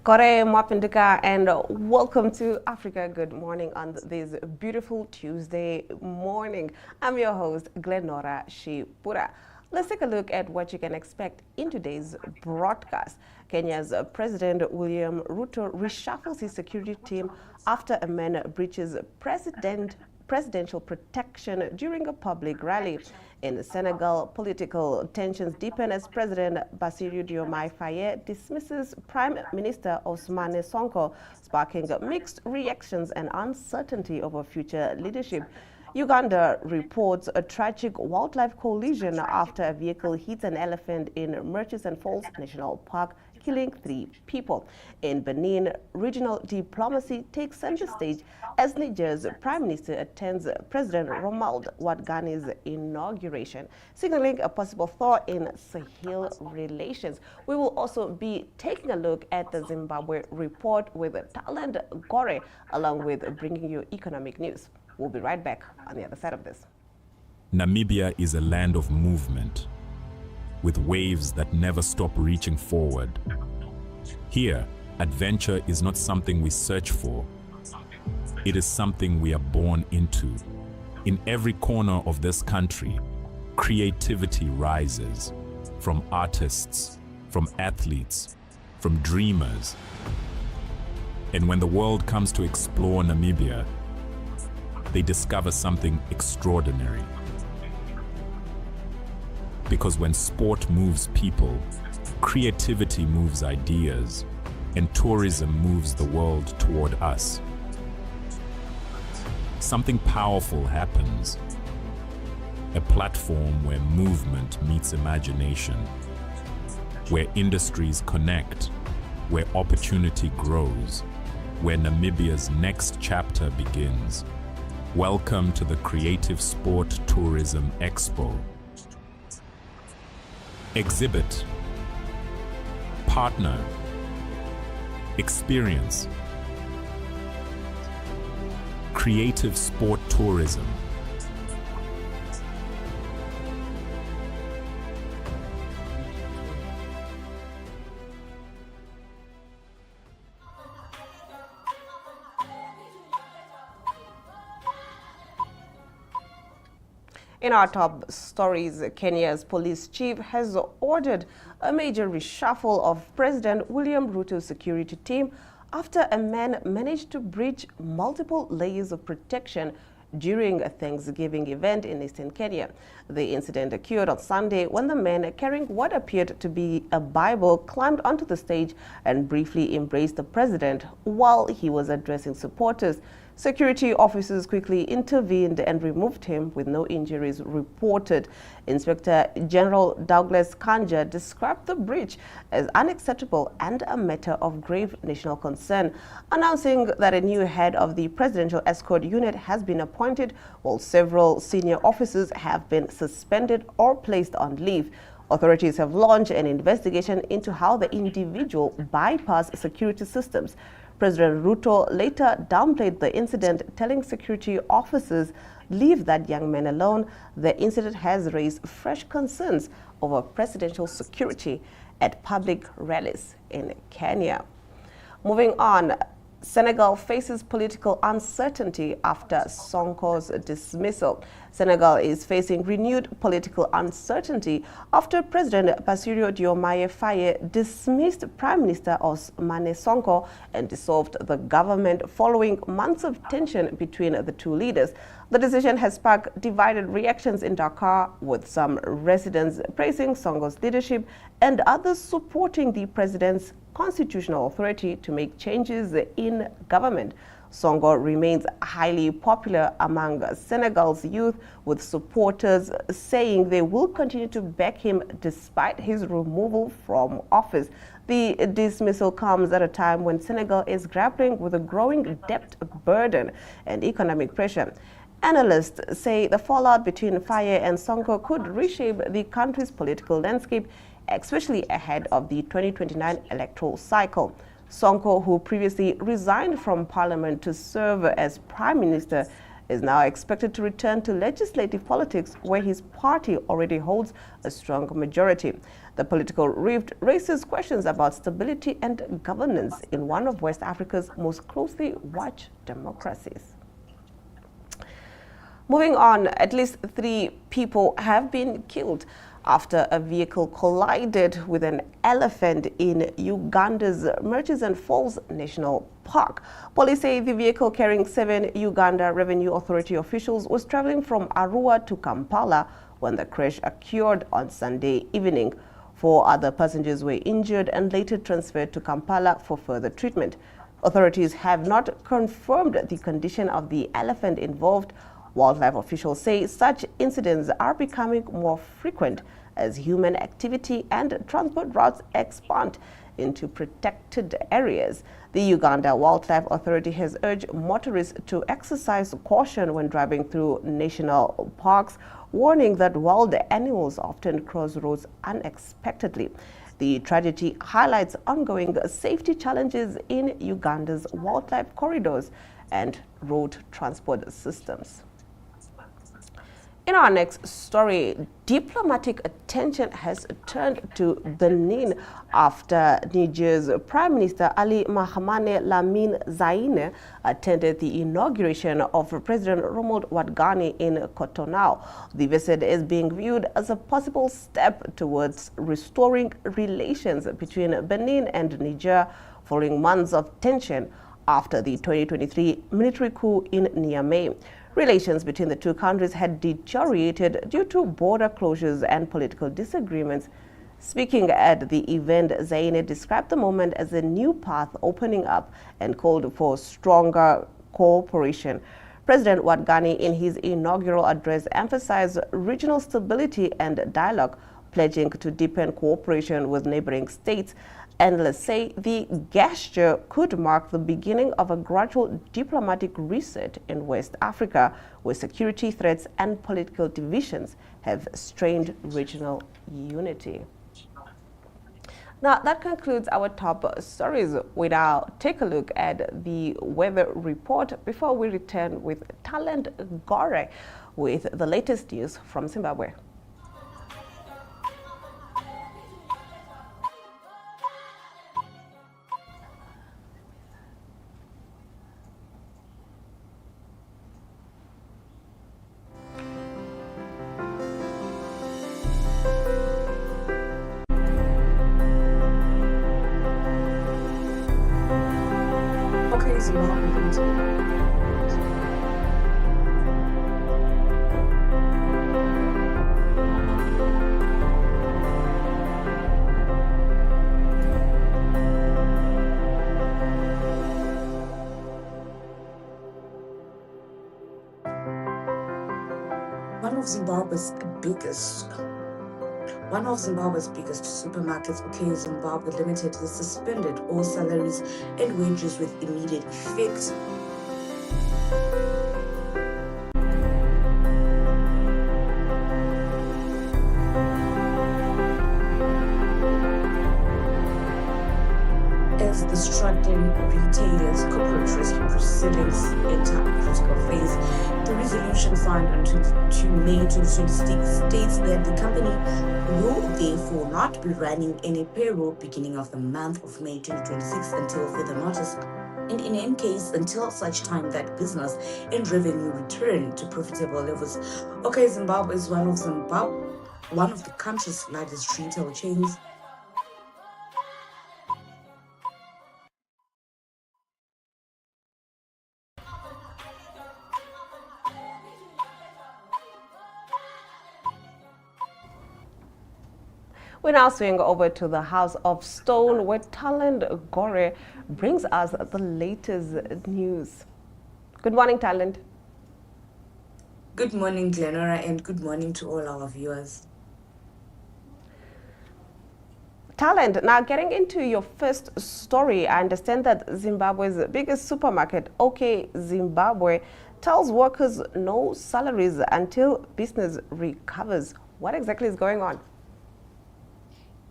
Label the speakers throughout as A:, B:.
A: Kore Mwapinduka and welcome to Africa Good Morning on this beautiful Tuesday morning. I'm your host, Glenora Shipura. Let's take a look at what you can expect in today's broadcast. Kenya's President William Ruto reshuffles his security team after a man breaches presidential protection during a public rally. In Senegal, political tensions deepen as President Bassirou Diomaye Faye dismisses Prime Minister Ousmane Sonko, sparking mixed reactions and uncertainty over future leadership. Uganda reports a tragic wildlife collision after a vehicle hits an elephant in Murchison Falls National Park, killing 3 people. In Benin, regional diplomacy takes center stage as Niger's Prime Minister attends President Romuald Wadagni's inauguration, signaling a possible thaw in Sahel relations. We will also be taking a look at the Zimbabwe report with Talent Gore, along with bringing you economic news. We'll be right back on the other side of this.
B: Namibia is a land of movement, with waves that never stop reaching forward. Here, adventure is not something we search for. It is something we are born into. In every corner of this country, creativity rises, from artists, from athletes, from dreamers. And when the world comes to explore Namibia, they discover something extraordinary. Because when sport moves people, creativity moves ideas, and tourism moves the world toward us. Something powerful happens. A platform where movement meets imagination, where industries connect, where opportunity grows, where Namibia's next chapter begins. Welcome to the Creative Sport Tourism Expo. Exhibit, partner, experience. Creative sport tourism.
A: In our top stories, Kenya's police chief has ordered a major reshuffle of President William Ruto's security team after a man managed to breach multiple layers of protection during a Thanksgiving event in eastern Kenya. The incident occurred on Sunday when the man, carrying what appeared to be a Bible, climbed onto the stage and briefly embraced the president while he was addressing supporters. Security officers quickly intervened and removed him with no injuries reported. Inspector General Douglas Kanja described the breach as unacceptable and a matter of grave national concern, announcing that a new head of the Presidential Escort Unit has been appointed, while several senior officers have been suspended or placed on leave. Authorities have launched an investigation into how the individual bypassed security systems. President Ruto later downplayed the incident, telling security officers, "Leave that young man alone." The incident has raised fresh concerns over presidential security at public rallies in Kenya. Moving on, Senegal faces political uncertainty after Sonko's dismissal. Senegal is facing renewed political uncertainty after President Bassirou Diomaye Faye dismissed Prime Minister Ousmane Sonko and dissolved the government following months of tension between the two leaders. The decision has sparked divided reactions in Dakar, with some residents praising Sonko's leadership and others supporting the president's constitutional authority to make changes in government. Sonko remains highly popular among Senegal's youth, with supporters saying they will continue to back him despite his removal from office. The dismissal comes at a time when Senegal is grappling with a growing debt burden and economic pressure. Analysts say the fallout between Faye and Sonko could reshape the country's political landscape, especially ahead of the 2029 electoral cycle. Sonko, who previously resigned from parliament to serve as prime minister, is now expected to return to legislative politics, where his party already holds a strong majority. The political rift raises questions about stability and governance in one of West Africa's most closely watched democracies. Moving on, at least 3 people have been killed after a vehicle collided with an elephant in Uganda's Murchison Falls National Park. Police say the vehicle carrying 7 Uganda Revenue Authority officials was traveling from Arua to Kampala when the crash occurred on Sunday evening. 4 other passengers were injured and later transferred to Kampala for further treatment. Authorities have not confirmed the condition of the elephant involved. Wildlife officials say such incidents are becoming more frequent as human activity and transport routes expand into protected areas. The Uganda Wildlife Authority has urged motorists to exercise caution when driving through national parks, warning that wild animals often cross roads unexpectedly. The tragedy highlights ongoing safety challenges in Uganda's wildlife corridors and road transport systems. In our next story, diplomatic attention has turned to Benin after Niger's Prime Minister Ali Mahamane Lamine Zaine attended the inauguration of President Romuald Wadagni in Cotonou. The visit is being viewed as a possible step towards restoring relations between Benin and Niger following months of tension after the 2023 military coup in Niamey. Relations between the 2 countries had deteriorated due to border closures and political disagreements. Speaking at the event, Zaine described the moment as a new path opening up and called for stronger cooperation. President Wadagni, in his inaugural address, emphasized regional stability and dialogue, pledging to deepen cooperation with neighboring states. Analysts say the gesture could mark the beginning of a gradual diplomatic reset in West Africa, where security threats and political divisions have strained regional unity. Now, that concludes our top stories. We now take a look at the weather report before we return with Talent Gore with the latest news from Zimbabwe.
C: One of Zimbabwe's biggest supermarkets, OK Zimbabwe Limited, has suspended all salaries and wages with immediate effect. As the struggling retailers' corporate rescue proceedings enter a critical phase, the resolution signed on 22 May 2026 states that the company will therefore not be running any payroll beginning of the month of May 2026 until further notice, and in any case until such time that business and revenue return to profitable levels. OK Zimbabwe is one of the country's largest retail chains.
A: We now swing over to the House of Stone, where Talent Gore brings us the latest news. Good morning, Talent.
C: Good morning, Glenora, and good morning to all our viewers.
A: Talent, now getting into your first story, I understand that Zimbabwe's biggest supermarket, OK Zimbabwe, tells workers no salaries until business recovers. What exactly is going on?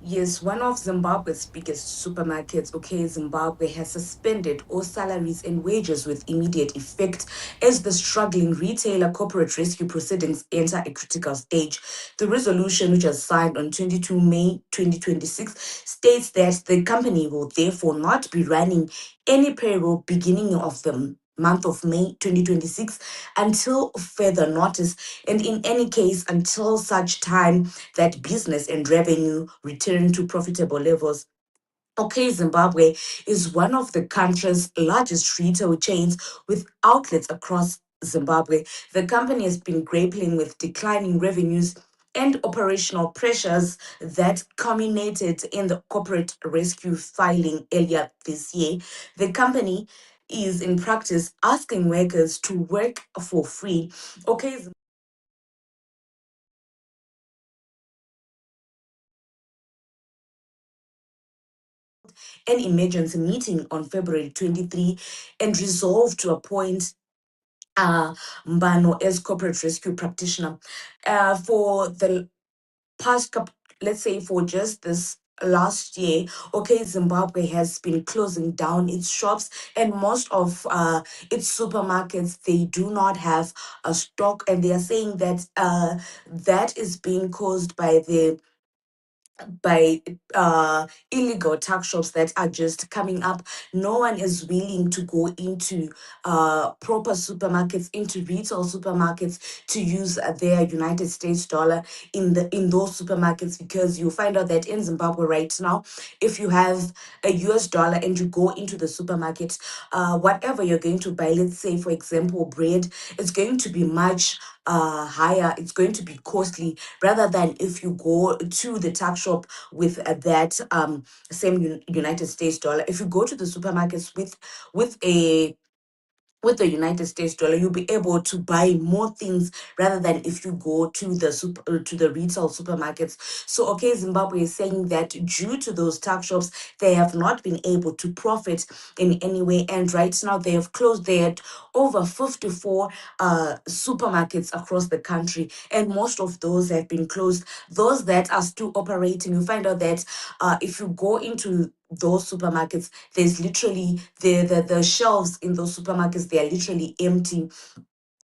C: Yes, one of Zimbabwe's biggest supermarkets, OK Zimbabwe, has suspended all salaries and wages with immediate effect as the struggling retailer corporate rescue proceedings enter a critical stage. The resolution, which was signed on 22 May 2026, states that the company will therefore not be running any payroll beginning of the month of May 2026 until further notice, and in any case until such time that business and revenue return to profitable levels. OK Zimbabwe is one of the country's largest retail chains with outlets across Zimbabwe. The company has been grappling with declining revenues and operational pressures that culminated in the corporate rescue filing earlier this year. The company is in practice asking workers to work for free. OK an emergency meeting on February 23 and resolved to appoint Mbano as corporate rescue practitioner. For the past couple, let's say for just this last year, OK Zimbabwe has been closing down its shops, and most of its supermarkets, they do not have a stock, and they are saying that that is being caused by illegal tuck shops that are just coming up. No one is willing to go into proper supermarkets, into retail supermarkets, to use their United States dollar in those supermarkets, because you find out that in Zimbabwe right now, if you have a US dollar and you go into the supermarket, whatever you're going to buy, let's say for example bread, it's going to be much higher, it's going to be costly, rather than if you go to the tuck shop with that same United States dollar. If you go to the supermarkets with a with the United States dollar, you'll be able to buy more things rather than if you go to the to the retail supermarkets. So, OK Zimbabwe is saying that due to those tuck shops, they have not been able to profit in any way. And right now, they have closed. They had over 54 supermarkets across the country, and most of those have been closed. Those that are still operating, you find out that if you go into those supermarkets, there's literally the shelves in those supermarkets, they are literally empty.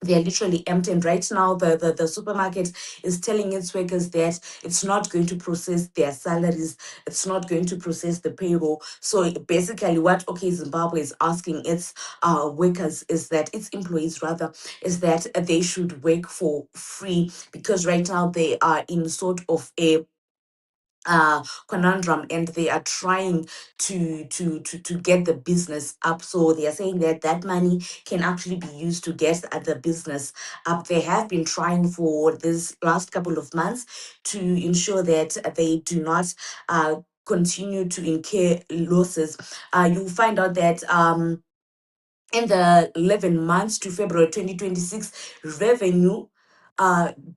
C: They are literally empty. And right now, the supermarket is telling its workers that it's not going to process their salaries, it's not going to process the payroll. So basically, what OK Zimbabwe is asking its workers is that, its employees rather, is that they should work for free, because right now they are in sort of a conundrum, and they are trying to get the business up. So they are saying that that money can actually be used to get the business up. They have been trying for this last couple of months to ensure that they do not continue to incur losses. You'll find out that in the 11 months to February 2026, revenue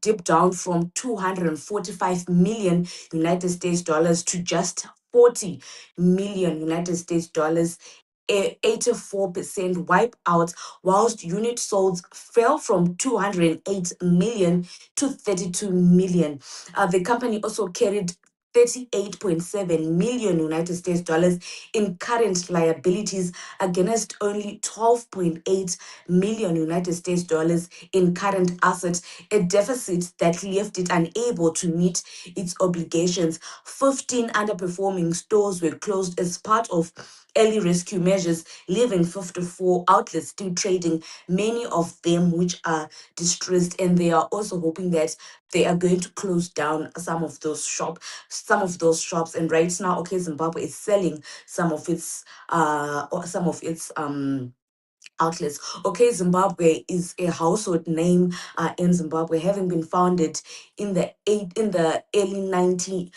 C: dipped down from 245 million United States dollars to just 40 million United States dollars, a 84% wipeout, whilst unit sold fell from 208 million to 32 million. The company also carried 38.7 million United States dollars in current liabilities against only 12.8 million United States dollars in current assets, a deficit that left it unable to meet its obligations. 15 underperforming stores were closed as part of early rescue measures, leaving 54 outlets still trading, many of them which are distressed, and they are also hoping that they are going to close down some of those shops. And right now, OK Zimbabwe is selling some of its outlets. OK Zimbabwe is a household name in Zimbabwe, having been founded in the early 19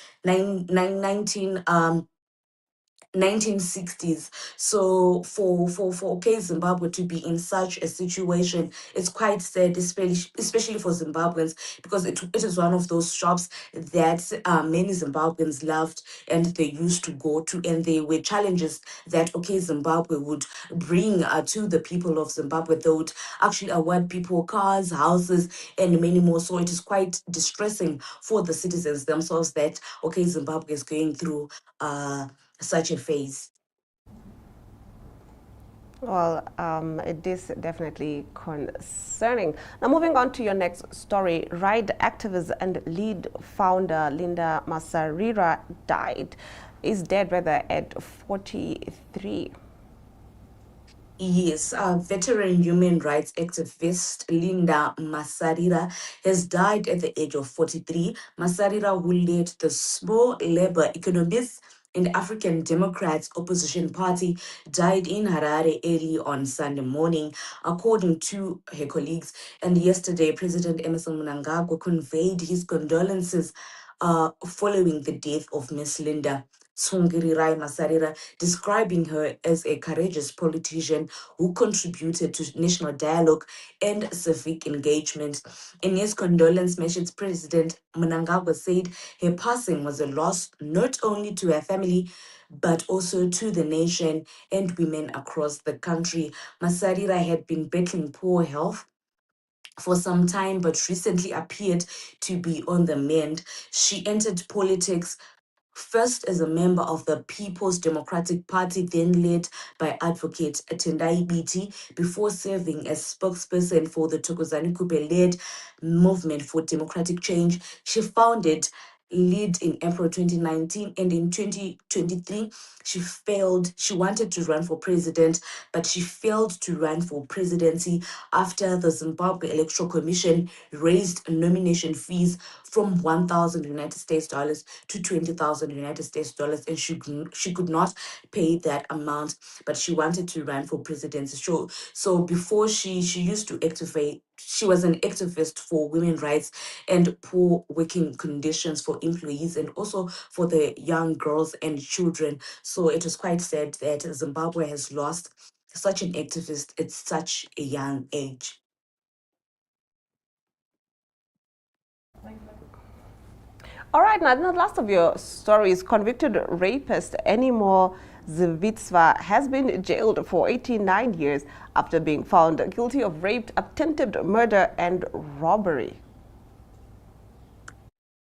C: 1960s. So for Zimbabwe to be in such a situation, it's quite sad, especially for Zimbabweans, because it is one of those shops that many Zimbabweans loved and they used to go to, and they were challenges that Zimbabwe would bring to the people of Zimbabwe. They would actually award people cars, houses, and many more. So it is quite distressing for the citizens themselves that Zimbabwe is going through such a phase.
A: Well, it is definitely concerning. Now, moving on to your next story, right activist and lead founder Linda Masarira is dead rather at 43.
C: Yes, veteran human rights activist Linda Masarira has died at the age of 43. Masarira, who led the small labor economists and African Democrats opposition party, died in Harare early on Sunday morning, according to her colleagues. And yesterday, President Emmerson Mnangagwa conveyed his condolences following the death of Miss Linda. Tsungirirai Masarira, describing her as a courageous politician who contributed to national dialogue and civic engagement. In his condolence message, President Mnangagwa said her passing was a loss not only to her family, but also to the nation and women across the country. Masarira had been battling poor health for some time, but recently appeared to be on the mend. She entered politics first as a member of the People's Democratic Party, then led by advocate Tendai Biti, before serving as spokesperson for the Thokozani Kupe-led Movement for Democratic Change. She founded LEAD in April 2019, and in 2023 she wanted to run for president, but she failed to run for presidency after the Zimbabwe Electoral Commission raised nomination fees from 1,000 United States dollars to 20,000 United States dollars, and she could not pay that amount, but she wanted to run for presidency. So before she used to activate, she was an activist for women's rights and poor working conditions for employees and also for the young girls and children. So it was quite sad that Zimbabwe has lost such an activist at such a young age.
A: All right, now the last of your stories, convicted rapist Enimo Zvitsva has been jailed for 89 years after being found guilty of rape, attempted murder, and robbery.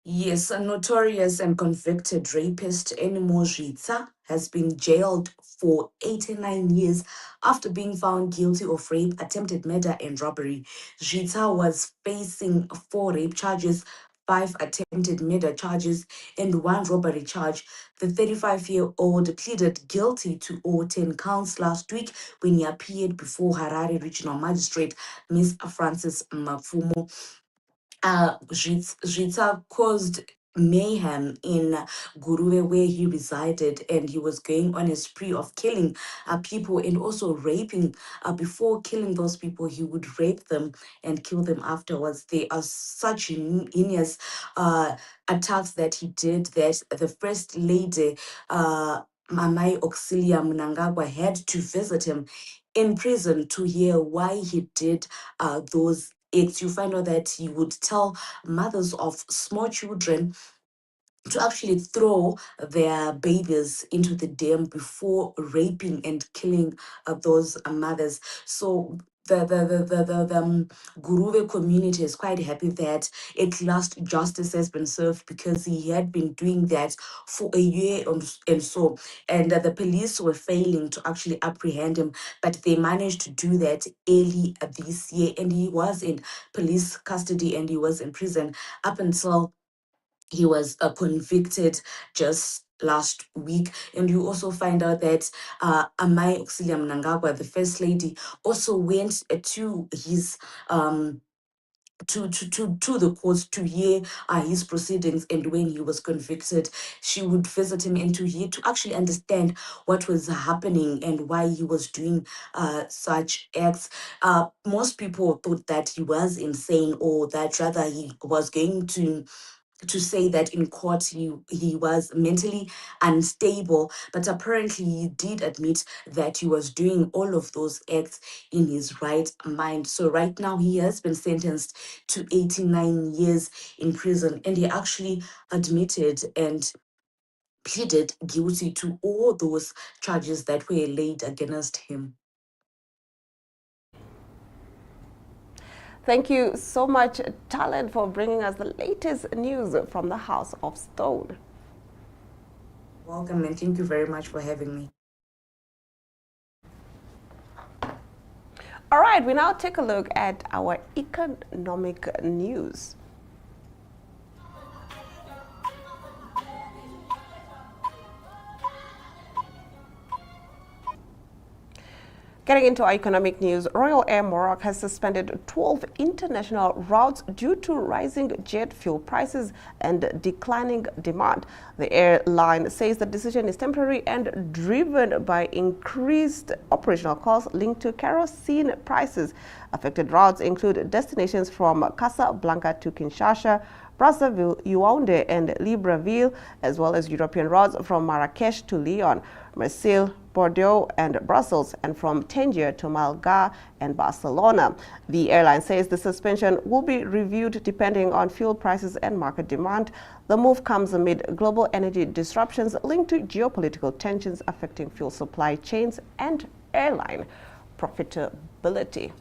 C: Yes, a notorious and convicted rapist, Enimo Zvitsva, has been jailed for 89 years after being found guilty of rape, attempted murder, and robbery. Zvitsva was facing 4 rape charges, 5 attempted murder charges, and 1 robbery charge. The 35-year-old pleaded guilty to all 10 counts last week when he appeared before Harare Regional Magistrate Ms. Francis Mafumo. Zvitsva caused mayhem in Guruwe, where he resided, and he was going on a spree of killing people and also raping. Before killing those people, he would rape them and kill them afterwards. There are such heinous attacks that he did that the First Lady, Mamai Auxilia Mnangagwa, had to visit him in prison to hear why he did those acts. You find out that he would tell mothers of small children to actually throw their babies into the dam before raping and killing those mothers. So the Guruwe community is quite happy that at last justice has been served, because he had been doing that for a year and so, and the police were failing to actually apprehend him, but they managed to do that early this year, and he was in police custody and he was in prison up until he was convicted just last week. And you also find out that Amai Auxilia Mnangagwa, the First Lady, also went to his to the courts to hear his proceedings, and when he was convicted, she would visit him and to actually understand what was happening and why he was doing such acts. Most people thought that he was insane, or that rather he was going to to say that in court he was mentally unstable, but apparently he did admit that he was doing all of those acts in his right mind. So right now he has been sentenced to 89 years in prison, and he actually admitted and pleaded guilty to all those charges that were laid against him.
A: Thank you so much, Talent, for bringing us the latest news from the House of Stone.
C: Welcome, and thank you very much for having me.
A: All right, we now take a look at our economic news. Getting into our economic news, Royal Air Maroc has suspended 12 international routes due to rising jet fuel prices and declining demand. The airline says the decision is temporary and driven by increased operational costs linked to kerosene prices. Affected routes include destinations from Casablanca to Kinshasa, Brazzaville, Yaoundé, and Libreville, as well as European routes from Marrakesh to Lyon, Marseille, Bordeaux, and Brussels, and from Tangier to Malaga and Barcelona. The airline says the suspension will be reviewed depending on fuel prices and market demand. The move comes amid global energy disruptions linked to geopolitical tensions affecting fuel supply chains and airline profitability.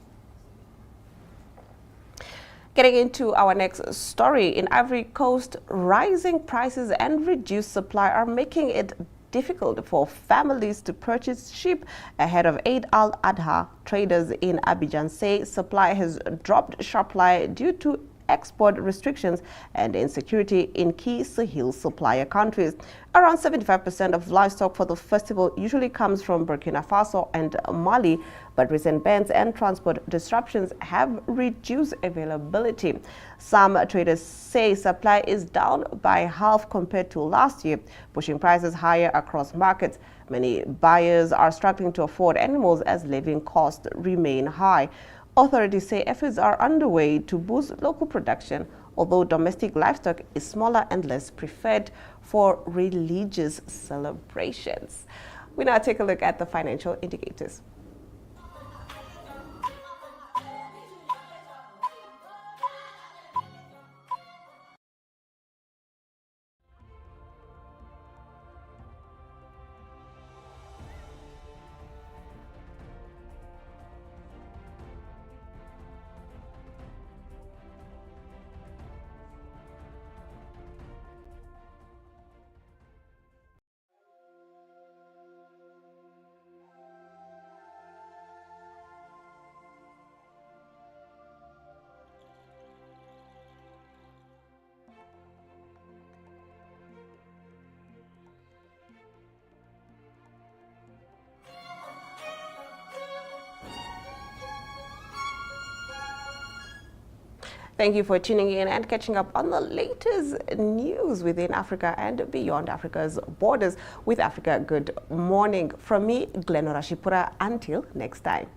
A: Getting into our next story, in Ivory Coast, rising prices and reduced supply are making it difficult for families to purchase sheep ahead of Eid al-Adha. Traders in Abidjan say supply has dropped sharply due to export restrictions and insecurity in key Sahel supplier countries. Around 75% of livestock for the festival usually comes from Burkina Faso and Mali, but recent bans and transport disruptions have reduced availability. Some traders say supply is down by half compared to last year, pushing prices higher across markets. Many buyers are struggling to afford animals as living costs remain high. Authorities say efforts are underway to boost local production, although domestic livestock is smaller and less preferred for religious celebrations. We now take a look at the financial indicators. Thank you for tuning in and catching up on the latest news within Africa and beyond Africa's borders with Africa Good Morning. From me, Glenora Shipura, until next time.